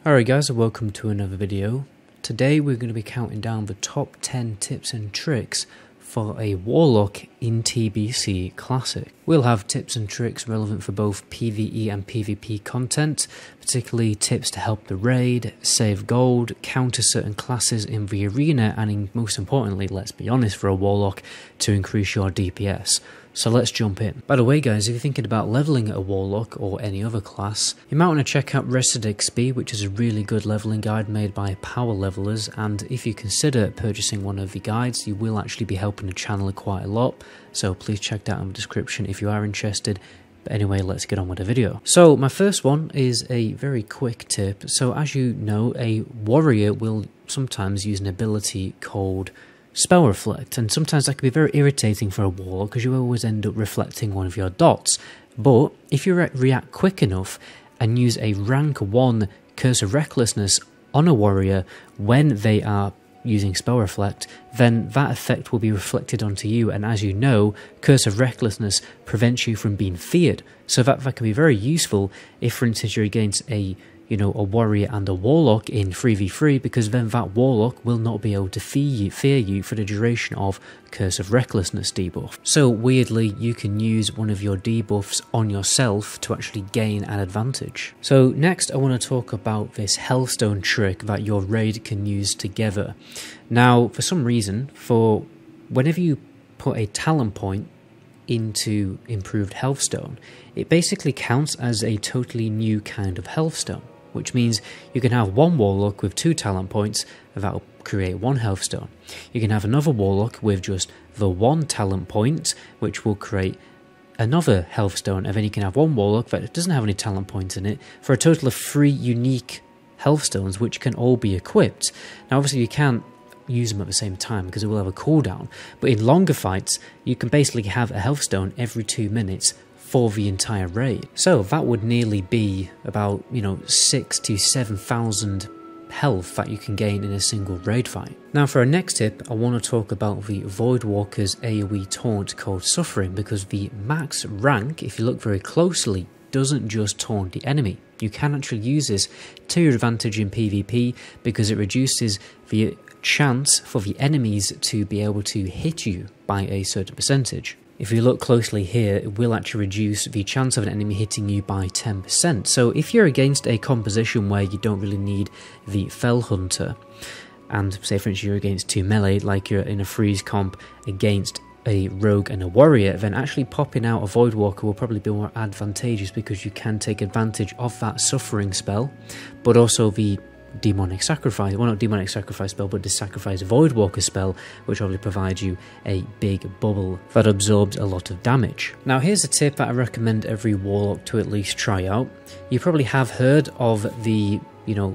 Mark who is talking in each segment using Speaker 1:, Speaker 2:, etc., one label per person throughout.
Speaker 1: Alright guys, and welcome to another video. Today we're going to be counting down the top 10 tips and tricks for a Warlock in TBC Classic. We'll have tips and tricks relevant for both PvE and PvP content, particularly tips to help the raid, save gold, counter certain classes in the arena, and most importantly, let's be honest, for a Warlock, to increase your DPS. So let's jump in. By the way guys, if you're thinking about leveling a Warlock or any other class, you might want to check out Rested XP, which is a really good leveling guide made by power levelers, and if you consider purchasing one of the guides, you will actually be helping the channel quite a lot, so please check that in the description if you are interested. But anyway, let's get on with the video. So my first one is a very quick tip. So as you know, a warrior will sometimes use an ability called Spell Reflect, and sometimes that can be very irritating for a Warlock because you always end up reflecting one of your dots. But if you react quick enough and use a rank 1 Curse of Recklessness on a warrior when they are using Spell Reflect, then that effect will be reflected onto you, and as you know, Curse of Recklessness prevents you from being feared. So that can be very useful if, for instance, you're against a warrior and a warlock in 3v3, because then that warlock will not be able to fear you for the duration of Curse of Recklessness debuff. So weirdly, you can use one of your debuffs on yourself to actually gain an advantage. So next I want to talk about this Hellstone Trick that your raid can use together. Now for some reason, whenever you put a talent point into improved Hellstone, it basically counts as a totally new kind of Hellstone, which means you can have one Warlock with 2 talent points, and that will create 1 Hellstone. You can have another Warlock with just the 1 talent point, which will create another Hellstone, and then you can have one Warlock that doesn't have any talent points in it, for a total of 3 unique Hellstones, which can all be equipped. Now obviously you can't use them at the same time because it will have a cooldown, but in longer fights you can basically have a Hellstone every 2 minutes for the entire raid. So that would nearly be about 6,000 to 7,000 health that you can gain in a single raid fight. Now for our next tip, I want to talk about the Voidwalker's AoE taunt called Suffering, because the max rank, if you look very closely, doesn't just taunt the enemy. You can actually use this to your advantage in PvP because it reduces the chance for the enemies to be able to hit you by a certain percentage. If you look closely here, it will actually reduce the chance of an enemy hitting you by 10%. So if you're against a composition where you don't really need the Fell Hunter, and say for instance you're against 2 melee, like you're in a freeze comp against a rogue and a warrior, then actually popping out a Voidwalker will probably be more advantageous because you can take advantage of that Suffering spell, but also the Demonic Sacrifice, well not Demonic Sacrifice spell, but the Sacrifice Voidwalker spell, which probably provides you a big bubble that absorbs a lot of damage. Now here's a tip that I recommend every Warlock to at least try out. You probably have heard of the,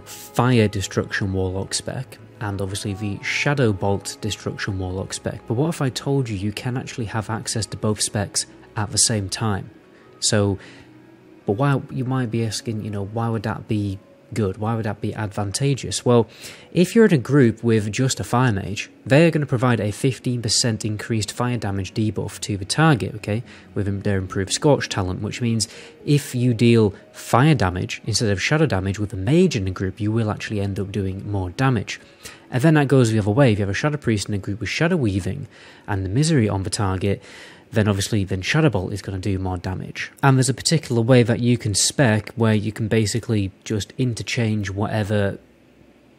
Speaker 1: Fire Destruction Warlock spec, and obviously the Shadow Bolt Destruction Warlock spec, but what if I told you you can actually have access to both specs at the same time? So, but why, you might be asking, why would that be good? Why would that be advantageous? Well, if you're in a group with just a fire mage, they are going to provide a 15% increased fire damage debuff to the target, okay, with their improved Scorch talent, which means if you deal fire damage instead of shadow damage with a mage in the group, you will actually end up doing more damage. And then that goes the other way. If you have a Shadow Priest in a group with Shadow Weaving and the Misery on the target, then obviously Shadow Bolt is going to do more damage. And there's a particular way that you can spec where you can basically just interchange whatever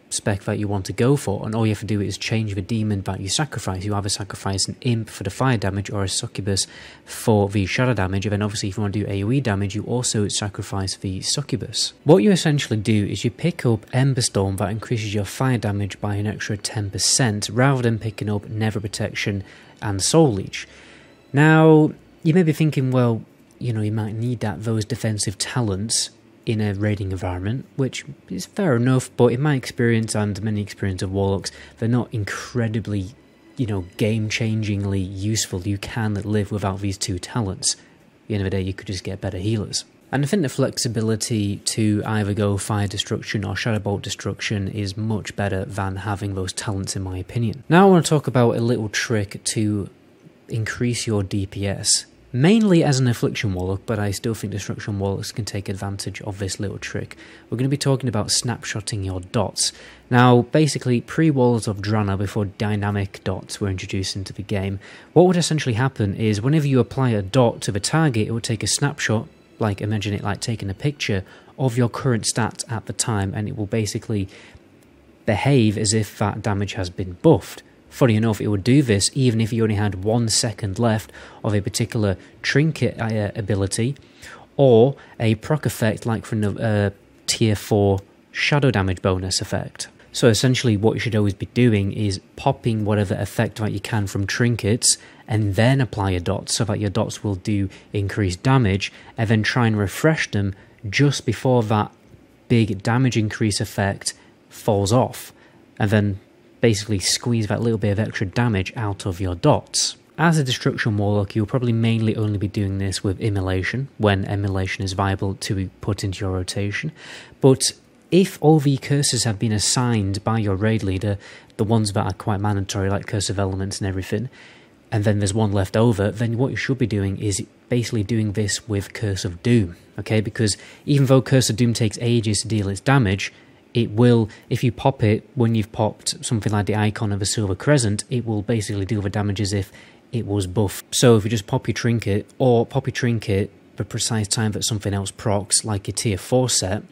Speaker 1: spec that you want to go for, and all you have to do is change the demon that you sacrifice. You either sacrifice an imp for the fire damage or a succubus for the shadow damage, and then obviously if you want to do AoE damage, you also sacrifice the succubus. What you essentially do is you pick up Emberstorm that increases your fire damage by an extra 10%, rather than picking up Nether Protection and Soul Leech. Now, you may be thinking, well, you might need those defensive talents in a raiding environment, which is fair enough, but in my experience and many experience of Warlocks, they're not incredibly, game-changingly useful. You can live without these 2 talents. At the end of the day, you could just get better healers. And I think the flexibility to either go Fire Destruction or Shadow Bolt Destruction is much better than having those talents, in my opinion. Now I want to talk about a little trick to increase your DPS mainly as an Affliction Warlock, but I still think Destruction Warlocks can take advantage of this little trick. We're going to be talking about snapshotting your dots. Now, basically, pre-Walls of Drana, before dynamic dots were introduced into the game, what would essentially happen is whenever you apply a dot to the target, it would take a snapshot, like imagine it like taking a picture of your current stats at the time, and it will basically behave as if that damage has been buffed. Funny enough, it would do this even if you only had 1 second left of a particular trinket ability, or a proc effect like from the tier 4 shadow damage bonus effect. So essentially what you should always be doing is popping whatever effect that you can from trinkets and then apply your dots so that your dots will do increased damage, and then try and refresh them just before that big damage increase effect falls off, and then basically squeeze that little bit of extra damage out of your dots. As a Destruction Warlock, you'll probably mainly only be doing this with Emulation, when Emulation is viable to be put into your rotation. But if all the curses have been assigned by your raid leader, the ones that are quite mandatory, like Curse of Elements and everything, and then there's one left over, then what you should be doing is basically doing this with Curse of Doom, okay? Because even though Curse of Doom takes ages to deal its damage, it will, if you pop it, when you've popped something like the icon of a silver crescent, it will basically deal the damage as if it was buffed. So if you just pop your trinket, or pop your trinket the precise time that something else procs, like your tier 4 set,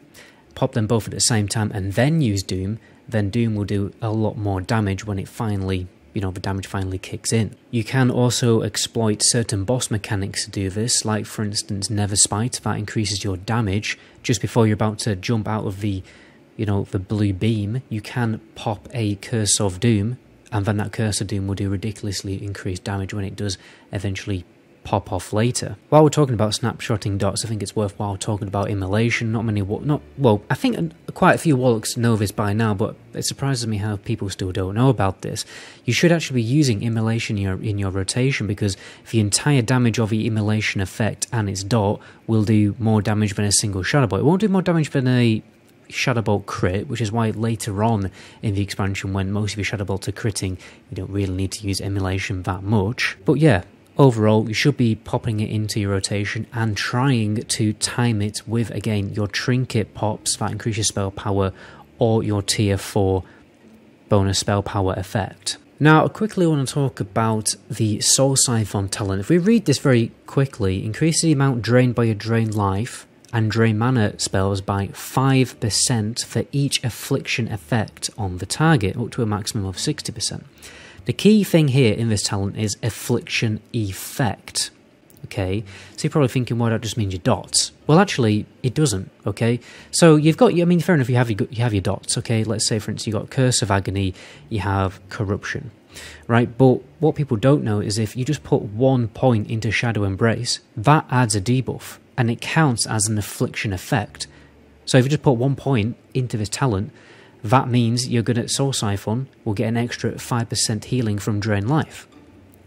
Speaker 1: pop them both at the same time and then use Doom, then Doom will do a lot more damage when it finally, the damage finally kicks in. You can also exploit certain boss mechanics to do this, like for instance Netherspite, that increases your damage just before you're about to jump out of the the blue beam. You can pop a Curse of Doom, and then that Curse of Doom will do ridiculously increased damage when it does eventually pop off later. While we're talking about snapshotting dots, I think it's worthwhile talking about Immolation. I think quite a few Warlocks know this by now, but it surprises me how people still don't know about this. You should actually be using Immolation in your rotation, because the entire damage of the Immolation effect and its dot will do more damage than a single Shadow Bolt. It won't do more damage than a Shadow Bolt crit, which is why later on in the expansion, when most of your Shadow Bolts are critting, you don't really need to use Emulation that much. But yeah, overall, you should be popping it into your rotation and trying to time it with, again, your trinket pops that increase your spell power, or your tier 4 bonus spell power effect. Now, quickly I want to talk about the Soul Siphon talent. If we read this very quickly, increase the amount drained by your drain life and drain mana spells by 5% for each affliction effect on the target, up to a maximum of 60%. The key thing here in this talent is affliction effect, okay? So you're probably thinking, well, that just means your dots. Well, actually, it doesn't, okay? So you've got, fair enough, you have your dots, okay? Let's say, for instance, you've got Curse of Agony, you have Corruption, right? But what people don't know is if you just put 1 point into Shadow Embrace, that adds a debuff, and it counts as an affliction effect. So if you just put 1 point into this talent, that means you're good at Soul Siphon, will get an extra 5% healing from Drain Life.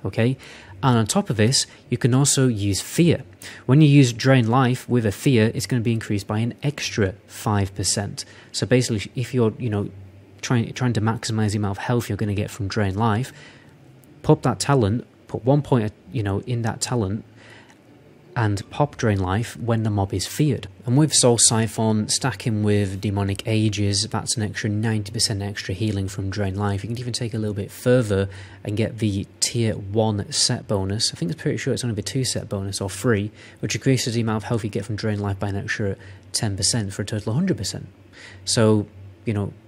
Speaker 1: Okay? And on top of this, you can also use Fear. When you use Drain Life with a Fear, it's going to be increased by an extra 5%. So basically, if you're, trying to maximize the amount of health you're going to get from Drain Life, pop that talent, put 1 point, in that talent, and pop Drain Life when the mob is feared. And with Soul Siphon, stacking with Demonic Ages, that's an extra 90% extra healing from Drain Life. You can even take a little bit further and get the tier 1 set bonus. I think it's pretty sure it's only the 2 set bonus, or 3, which increases the amount of health you get from Drain Life by an extra 10% for a total of 100%. So,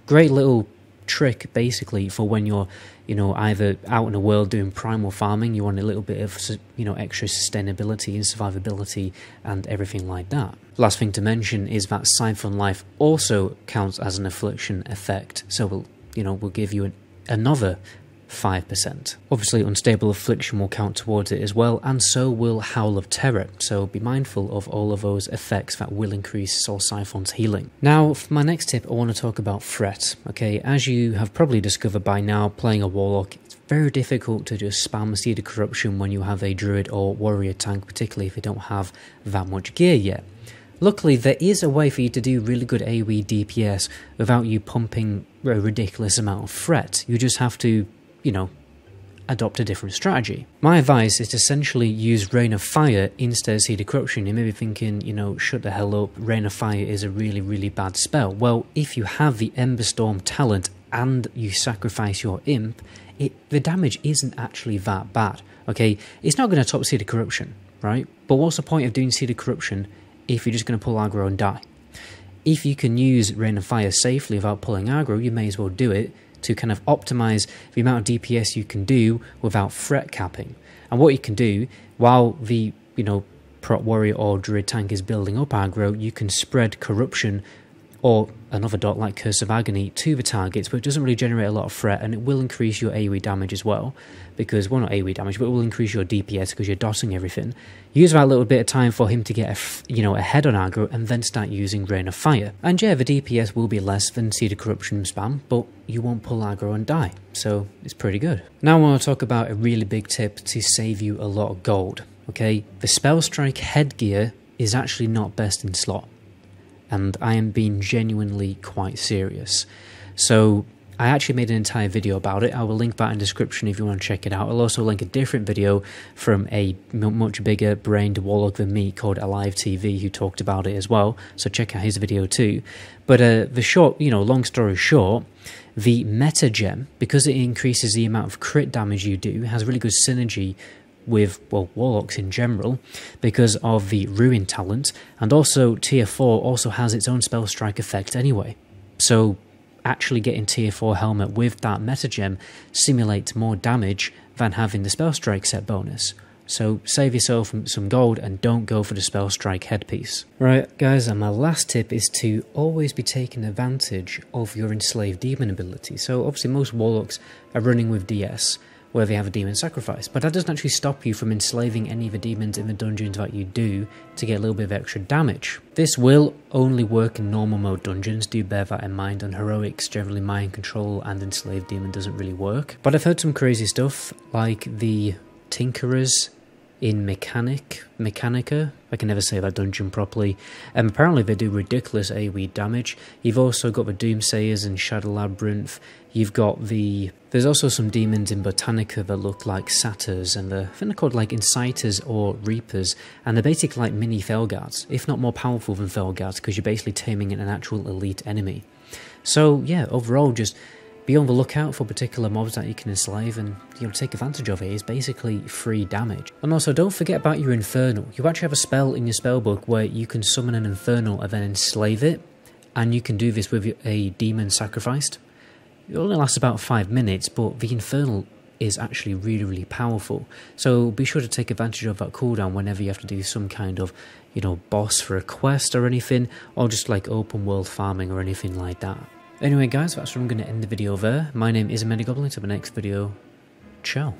Speaker 1: great little trick basically for when you're either out in the world doing primal farming, you want a little bit of extra sustainability and survivability and everything like that. Last thing to mention is that Siphon Life also counts as an affliction effect, so we'll give you another 5%. Obviously, Unstable Affliction will count towards it as well, and so will Howl of Terror, so be mindful of all of those effects that will increase Soul Siphon's healing. Now, for my next tip, I want to talk about Threat. Okay, as you have probably discovered by now, playing a Warlock, it's very difficult to just spam Seed of Corruption when you have a Druid or Warrior tank, particularly if you don't have that much gear yet. Luckily, there is a way for you to do really good AoE DPS without you pumping a ridiculous amount of Threat. You just have to adopt a different strategy. My advice is to essentially use Rain of Fire instead of Seed of Corruption. You may be thinking, you know, shut the hell up, Rain of Fire is a really, really bad spell. Well, if you have the Emberstorm talent and you sacrifice your Imp, the damage isn't actually that bad, okay? It's not going to top Seed of Corruption, right? But what's the point of doing Seed of Corruption if you're just going to pull aggro and die? If you can use Rain of Fire safely without pulling aggro, you may as well do it to kind of optimize the amount of DPS you can do without threat capping. And what you can do, while the, you know, Prot Warrior or Druid tank is building up aggro, you can spread Corruption or another dot like Curse of Agony to the targets, but it doesn't really generate a lot of threat, and it will increase your AoE damage as well, because, well, not AoE damage, but it will increase your DPS because you're dotting everything. Use that little bit of time for him to get a head on aggro, and then start using Rain of Fire. And yeah, the DPS will be less than Seed of Corruption spam, but you won't pull aggro and die, so it's pretty good. Now I want to talk about a really big tip to save you a lot of gold, okay? The Spell Strike headgear is actually not best in slot, and I am being genuinely quite serious. So I actually made an entire video about it. I will link that in the description if you want to check it out. I'll also link a different video from a much bigger brained warlock than me called Alivetv, who talked about it as well, so check out his video too. But the short, you know, long story short, the meta gem, because it increases the amount of crit damage you do, has really good synergy with, well, warlocks in general, because of the Ruin talent, and also tier 4 also has its own spell strike effect anyway. So actually getting tier 4 helmet with that meta gem simulates more damage than having the spell strike set bonus. So save yourself some gold and don't go for the spell strike headpiece. Right guys, and my last tip is to always be taking advantage of your Enslave Demon ability. So obviously most warlocks are running with DS, where they have a demon sacrifice, but that doesn't actually stop you from enslaving any of the demons in the dungeons that you do to get a little bit of extra damage. This will only work in normal mode dungeons, do bear that in mind. On heroics, generally mind control and Enslave Demon doesn't really work. But I've heard some crazy stuff, like the Tinkerers in Mechanica, I can never say that dungeon properly, and apparently they do ridiculous AoE damage. You've also got the Doomsayers in Shadow Labyrinth. You've got there's also some demons in Botanica that look like satyrs, and I think they're called like Inciters or Reapers, and they're basically like mini Felguards, if not more powerful than Felguards, because you're basically taming an actual elite enemy. So yeah, overall, just be on the lookout for particular mobs that you can enslave, and you know, take advantage of it. It's basically free damage. And also, don't forget about your Infernal. You actually have a spell in your spellbook where you can summon an Infernal and then enslave it, and you can do this with a demon sacrificed. It only lasts about 5 minutes, but the Infernal is actually really, really powerful. So be sure to take advantage of that cooldown whenever you have to do some kind of, you know, boss for a quest or anything, or just like open world farming or anything like that. Anyway guys, that's where I'm going to end the video there. My name is MetaGoblin. Until the next video, ciao.